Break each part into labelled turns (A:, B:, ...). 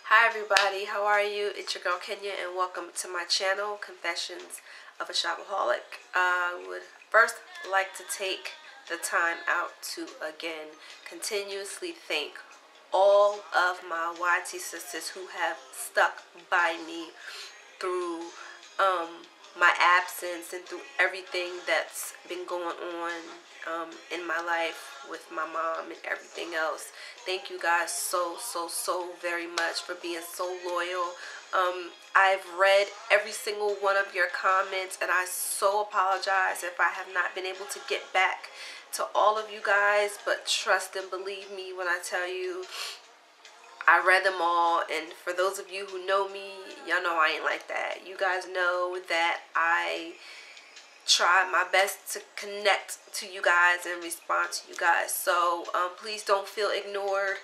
A: Hi everybody, how are you? It's your girl Kenya and welcome to my channel, Confessions of a Shopaholic. I would first like to take the time out to again continuously thank all of my YT sisters who have stuck by me through my absence and through everything that's been going on in my life with my mom and everything else. Thank you guys so very much for being so loyal. I've read every single one of your comments and I so apologize if I have not been able to get back to all of you guys, but trust and believe me when I tell you I read them all. And for those of you who know me, y'all know I ain't like that. You guys know that I try my best to connect to you guys and respond to you guys. So please don't feel ignored.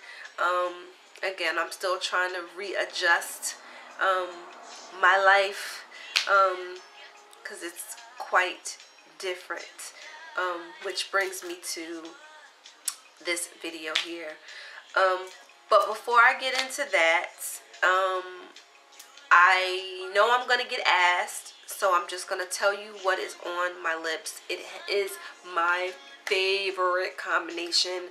A: Again, I'm still trying to readjust my life because it's quite different. Which brings me to this video here. But before I get into that, I know I'm going to get asked, so I'm just going to tell you what is on my lips. It is my favorite combination.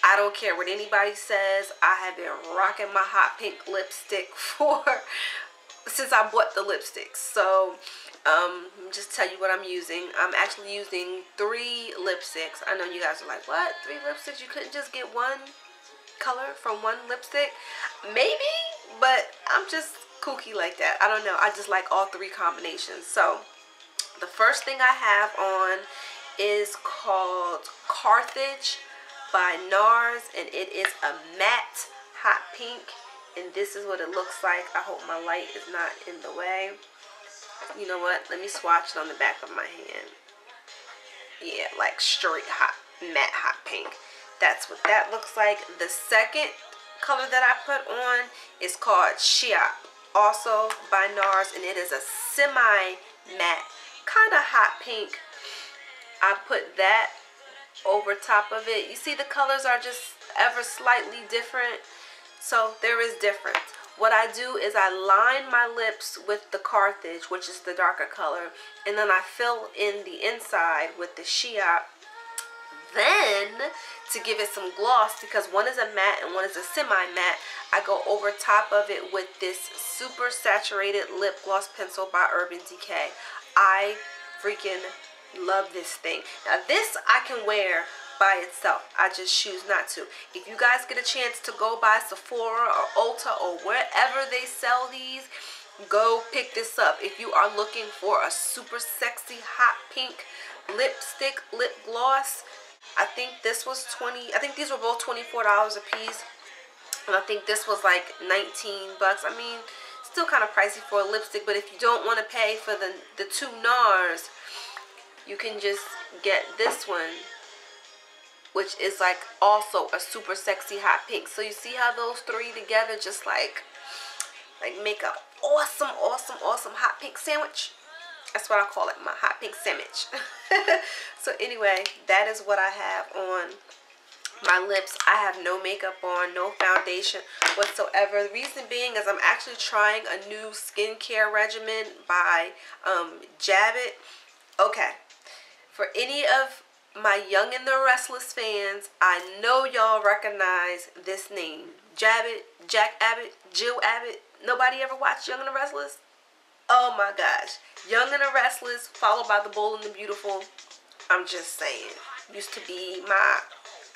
A: I don't care what anybody says. I have been rocking my hot pink lipstick since I bought the lipsticks. So, just tell you what I'm using. I'm actually using 3 lipsticks. I know you guys are like, what? 3 lipsticks? You couldn't just get one color from one lipstick? Maybe, but I'm just kooky like that. I don't know. I just like all 3 combinations. So the first thing I have on is called Carthage by NARS, and it is a matte hot pink, and this is what it looks like. I hope my light is not in the way. You know what? Let me swatch it on the back of my hand. Yeah, like straight hot, matte hot pink. That's what that looks like. The second color that I put on is called Shop, also by NARS, and it is a semi-matte, kind of hot pink. I put that over top of it. You see the colors are just ever slightly different, so there is difference. What I do is I line my lips with the Carthage, which is the darker color, and then I fill in the inside with the Shop. Then, to give it some gloss, because one is a matte and one is a semi-matte, I go over top of it with this super saturated lip gloss pencil by Urban Decay. I freaking love this thing. Now this I can wear by itself. I just choose not to. If you guys get a chance to go by Sephora or Ulta or wherever they sell these, go pick this up. If you are looking for a super sexy hot pink lipstick, lip gloss, I think this was I think these were both $24 a piece. And I think this was like 19 bucks. I mean, still kind of pricey for a lipstick, but if you don't want to pay for the 2 NARS, you can just get this one, which is like also a super sexy hot pink. So you see how those 3 together just like make a awesome hot pink sandwich. That's what I call it, my hot pink sandwich. So anyway, that is what I have on my lips. I have no makeup on, no foundation whatsoever. The reason being is I'm actually trying a new skincare regimen by Jabbit. Okay, for any of my Young and the Restless fans, I know y'all recognize this name. Jabbit, Jack Abbott, Jill Abbott. Nobody ever watched Young and the Restless? Oh my gosh. Young and the Restless, followed by The Bold and the Beautiful. I'm just saying. Used to be my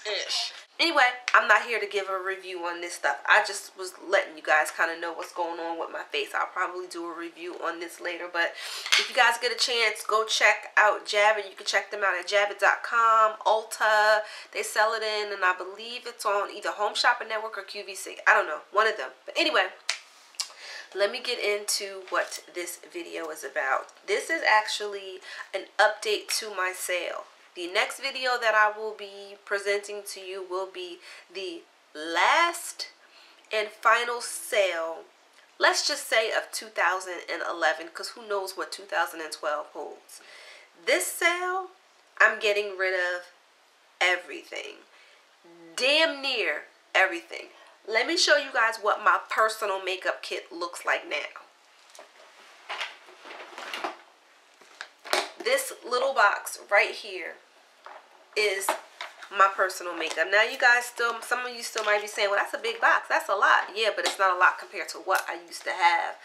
A: ish. Anyway, I'm not here to give a review on this stuff. I just was letting you guys kind of know what's going on with my face. I'll probably do a review on this later. But if you guys get a chance, go check out Jabbit. You can check them out at Jabbit.com, Ulta. They sell it in, and I believe it's on either Home Shopping Network or QVC. I don't know. One of them. But anyway, let me get into what this video is about. This is actually an update to my sale. The next video that I will be presenting to you will be the last and final sale, let's just say of 2011, because who knows what 2012 holds. This sale, I'm getting rid of everything. Damn near everything. let me show you guys what my personal makeup kit looks like now. This little box right here is my personal makeup. Now you guys still, some of you still might be saying, well, that's a big box, that's a lot. Yeah, but it's not a lot compared to what I used to have.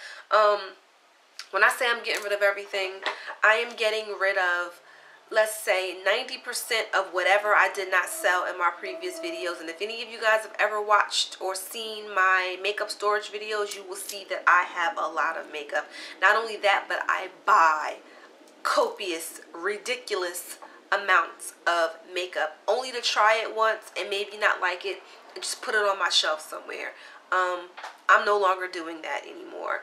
A: When I say I'm getting rid of everything, I am getting rid of, let's say, 90% of whatever I did not sell in my previous videos. And if any of you guys have ever watched or seen my makeup storage videos, you will see that I have a lot of makeup. Not only that, but I buy copious, ridiculous amounts of makeup only to try it once and maybe not like it and just put it on my shelf somewhere. I'm no longer doing that anymore.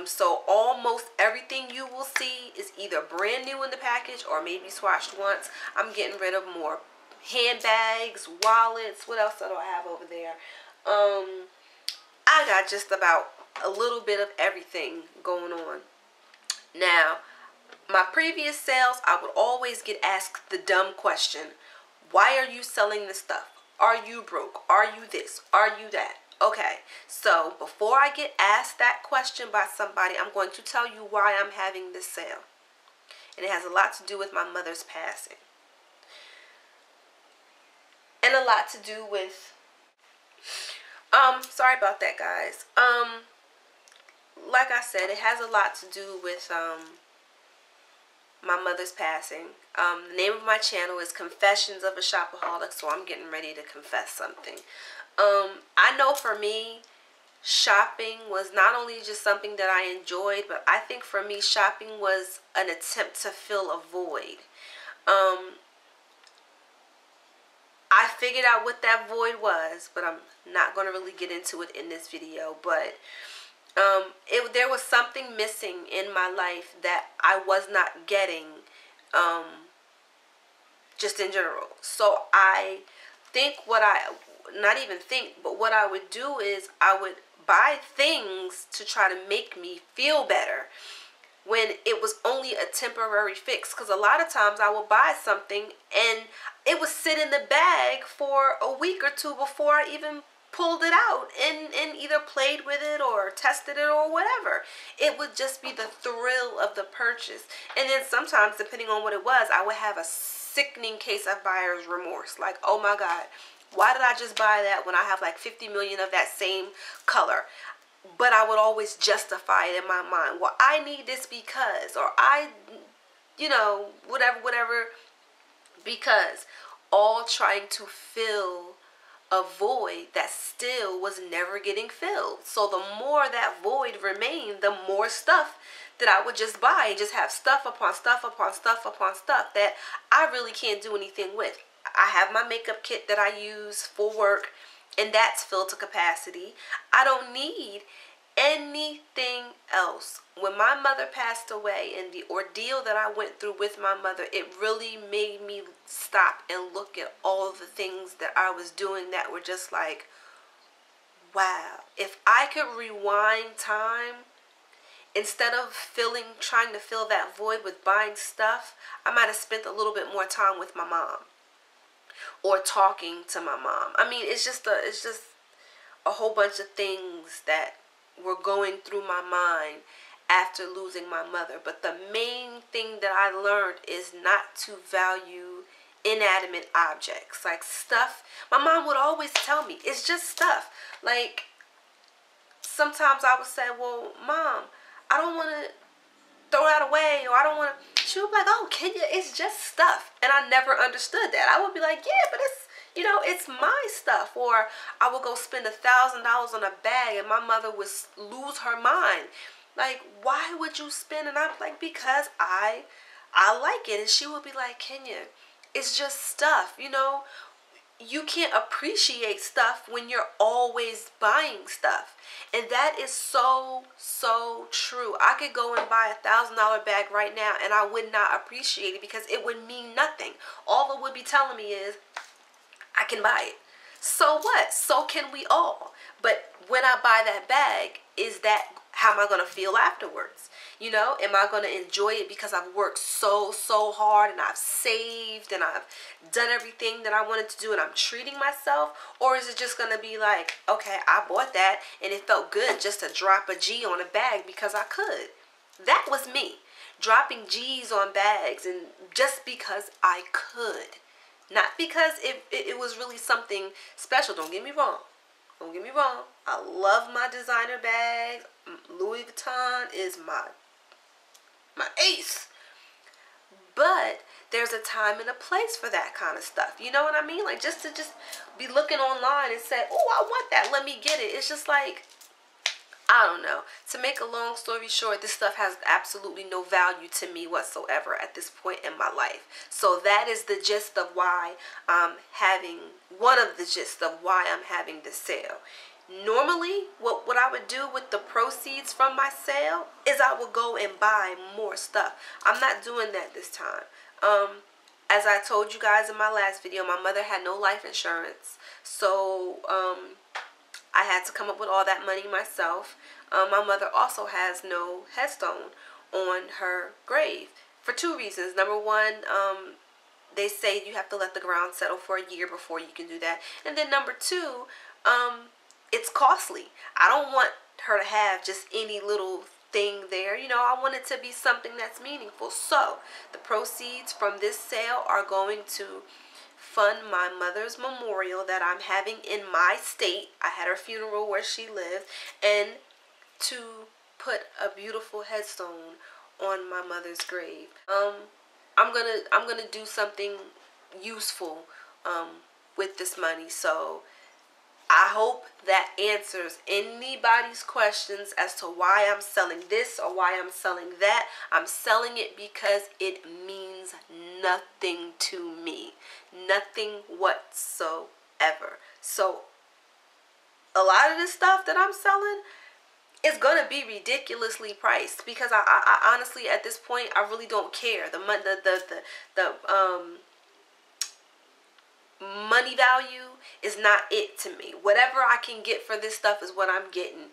A: So almost everything you will see is either brand new in the package or maybe swatched once. I'm getting rid of more handbags, wallets. What else do I have over there? I got just about a little bit of everything going on. Now, my previous sales, I would always get asked the dumb question, why are you selling this stuff? Are you broke? Are you this? Are you that? Okay, so before I get asked that question by somebody, I'm going to tell you why I'm having this sale. And it has a lot to do with my mother's passing. And a lot to do with, sorry about that, guys. Like I said, it has a lot to do with, my mother's passing. The name of my channel is Confessions of a Shopaholic, so I'm getting ready to confess something. I know for me, shopping was not only just something that I enjoyed, but I think for me, shopping was an attempt to fill a void. I figured out what that void was, but I'm not going to really get into it in this video, but there was something missing in my life that I was not getting, just in general. So I think what I would do is I would buy things to try to make me feel better when it was only a temporary fix. Because a lot of times I would buy something and it would sit in the bag for a week or two before I even pulled it out and either played with it or tested it or whatever. It would just be the thrill of the purchase. And then sometimes, depending on what it was, I would have a sickening case of buyer's remorse. Like, oh my God, why did I just buy that when I have like 50 million of that same color? But I would always justify it in my mind. Well, I need this because, or I, you know, whatever, because, all trying to fill a void that still was never getting filled. So the more that void remained, the more stuff that I would just buy and just have stuff upon stuff upon stuff upon stuff that I really can't do anything with. I have my makeup kit that I use for work, and that's filled to capacity. I don't need anything else. When my mother passed away and the ordeal that I went through with my mother, it really made me stop and look at all of the things that I was doing that were just like, wow, if I could rewind time, instead of trying to fill that void with buying stuff, I might have spent a little bit more time with my mom or talking to my mom. I mean, it's just a whole bunch of things that were going through my mind after losing my mother. But the main thing that I learned is not to value inanimate objects, like stuff. My mom would always tell me, it's just stuff. Like, sometimes I would say, well, Mom, I don't want to throw that away, or I don't want to. She would be like, oh, Kenya, it's just stuff. And I never understood that. I would be like, yeah, but it's, you know, it's my stuff. Or I would go spend $1,000 on a bag and my mother would lose her mind. Like, why would you spend? And I'm like, because I like it. And she would be like, Kenya, it's just stuff, you know. You can't appreciate stuff when you're always buying stuff. And that is so, so true. I could go and buy $1,000 bag right now and I would not appreciate it because it would mean nothing. All it would be telling me is, I can buy it. So what? So can we all. But when I buy that bag, is that how am I going to feel afterwards? You know, am I going to enjoy it because I've worked so hard and I've saved and I've done everything that I wanted to do and I'm treating myself? Or is it just going to be like, okay, I bought that and it felt good just to drop a G on a bag because I could. That was me, dropping G's on bags and just because I could. Not because it was really something special. Don't get me wrong. Don't get me wrong. I love my designer bags. Louis Vuitton is my ace. But there's a time and a place for that kind of stuff. You know what I mean? Like just to be looking online and say, oh, I want that. Let me get it. It's just like, I don't know. To make a long story short, this stuff has absolutely no value to me whatsoever at this point in my life. So that is the gist of why I'm having, one of the gist of why I'm having this sale. Normally, what I would do with the proceeds from my sale is I would go and buy more stuff. I'm not doing that this time. As I told you guys in my last video, my mother had no life insurance. So, I had to come up with all that money myself. My mother also has no headstone on her grave for two reasons. Number one, they say you have to let the ground settle for a year before you can do that. And then number two, it's costly. I don't want her to have just any little thing there. You know, I want it to be something that's meaningful. So the proceeds from this sale are going to fund my mother's memorial that I'm having in my state. I had her funeral where she lived, and to put a beautiful headstone on my mother's grave. I'm gonna do something useful with this money. So I hope that answers anybody's questions as to why I'm selling this or why I'm selling that. I'm selling it because it means nothing to me. Nothing whatsoever. So a lot of this stuff that I'm selling is going to be ridiculously priced because I honestly, at this point, I really don't care. The money value is not it to me. Whatever I can get for this stuff is what I'm getting.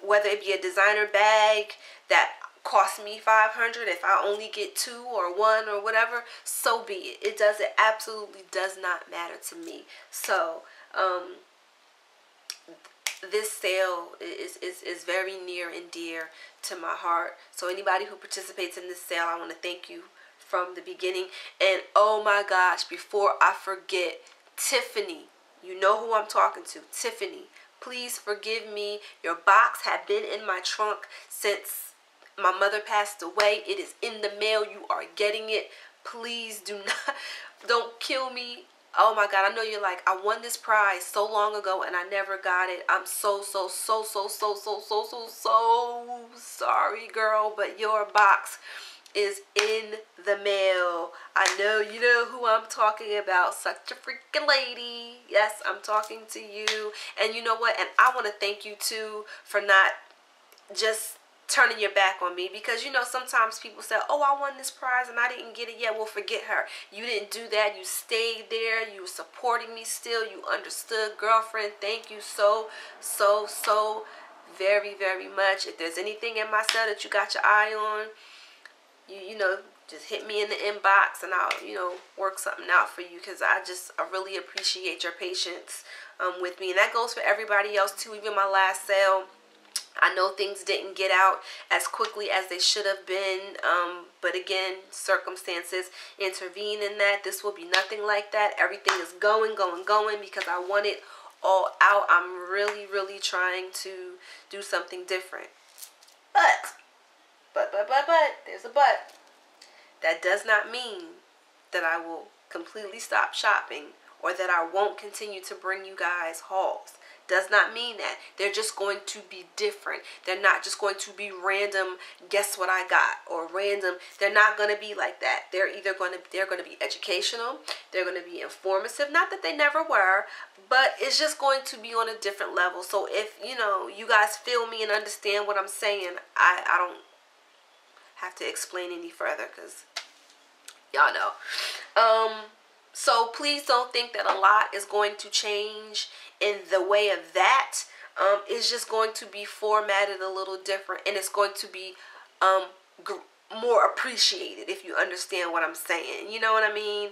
A: Whether it be a designer bag that cost me $500, if I only get 2 or 1 or whatever, so be it. It absolutely does not matter to me. So this sale is very near and dear to my heart. So anybody who participates in this sale, I want to thank you from the beginning. And oh my gosh, before I forget, Tiffany, you know who I'm talking to. Tiffany, please forgive me. Your box had been in my trunk since my mother passed away. It is in the mail. You are getting it. Please don't kill me. Oh my God, I know you're like, I won this prize so long ago and I never got it. I'm so sorry, girl, but your box is in the mail. I know you know who I'm talking about. Such a freaking lady. Yes, I'm talking to you. And you know what? And I want to thank you too for not just turning your back on me, because you know sometimes people say, oh, I won this prize and I didn't get it yet. Well, forget her. You didn't do that. You stayed there. You were supporting me still. You understood. Girlfriend, thank you so very much. If there's anything in my cell that you got your eye on, you know, just hit me in the inbox and I'll, you know, work something out for you, because I really appreciate your patience with me. And that goes for everybody else too. Even my last sale, I know things didn't get out as quickly as they should have been, but again, circumstances intervene in that. This will be nothing like that. Everything is going because I want it all out. I'm really trying to do something different. But, there's a but. That does not mean that I will completely stop shopping or that I won't continue to bring you guys hauls. Does not mean that. They're just going to be different. They're not just going to be random, guess what I got, or random. They're not going to be like that. They're going to be educational. They're going to be informative. Not that they never were, but it's just going to be on a different level. So if, you know, you guys feel me and understand what I'm saying, I don't have to explain any further, because y'all know. So please don't think that a lot is going to change in the way of that. It's just going to be formatted a little different, and it's going to be more appreciated, if you understand what I'm saying. You know what I mean?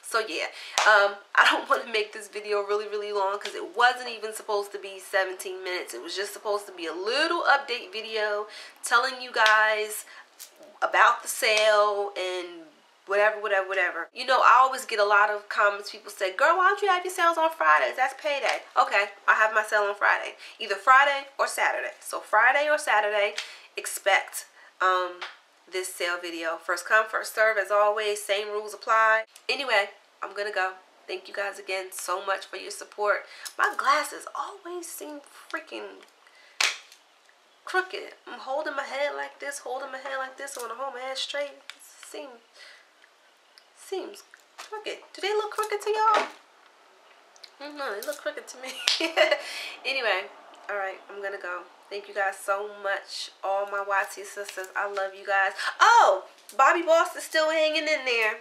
A: So yeah, I don't want to make this video really long because it wasn't even supposed to be 17 minutes. It was just supposed to be a little update video telling you guys about the sale and whatever. You know, I always get a lot of comments. People say, girl, why don't you have your sales on Fridays? That's payday. Okay, I have my sale on Friday. Either Friday or Saturday. So Friday or Saturday, expect this sale video. First come, first serve, as always. Same rules apply. Anyway, I'm gonna go. Thank you guys again so much for your support. My glasses always seem freaking crooked. I'm holding my head like this, I want to hold my head straight. It seems crooked. Do they look crooked to y'all? No, they look crooked to me. Anyway, alright, I'm gonna go. Thank you guys so much, all my YT sisters. I love you guys. Oh, Bobby Boss is still hanging in there.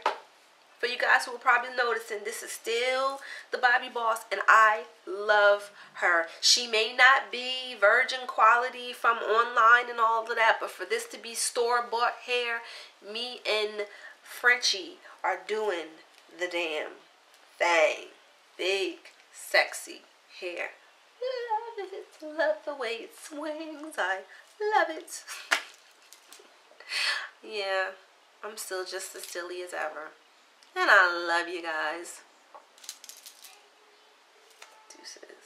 A: For you guys who are probably noticing, this is still the Bobby Boss, and I love her. She may not be virgin quality from online and all of that, but for this to be store-bought hair, me and Frenchie are doing the damn thing. Big, sexy hair. Love it. Love the way it swings. I love it. Yeah, I'm still just as silly as ever. And I love you guys. Deuces.